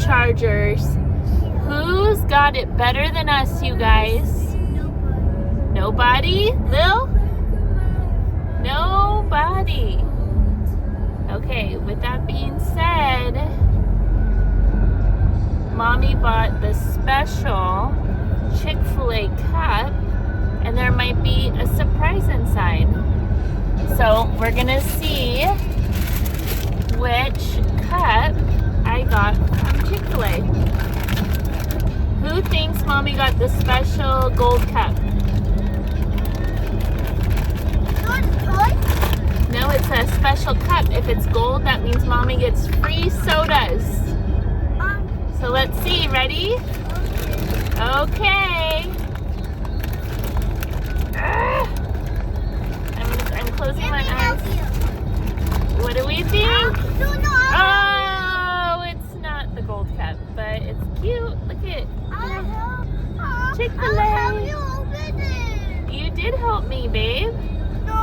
Chargers. Who's got it better than us, you guys? Nobody? Lil? Nobody. Okay, with that being said, Mommy bought the special Chick-fil-A cup, and there might be a surprise inside. So we're gonna see which cup I got from Chick-fil-A. Who thinks Mommy got the special gold cup? No, it's a special cup. If it's gold, that means Mommy gets free sodas. So let's see. Ready? Okay. I'm closing my eyes. What do we think? Oh, it's not the gold cup, but it's cute. Look at Chick-fil-A. You did help me, babe.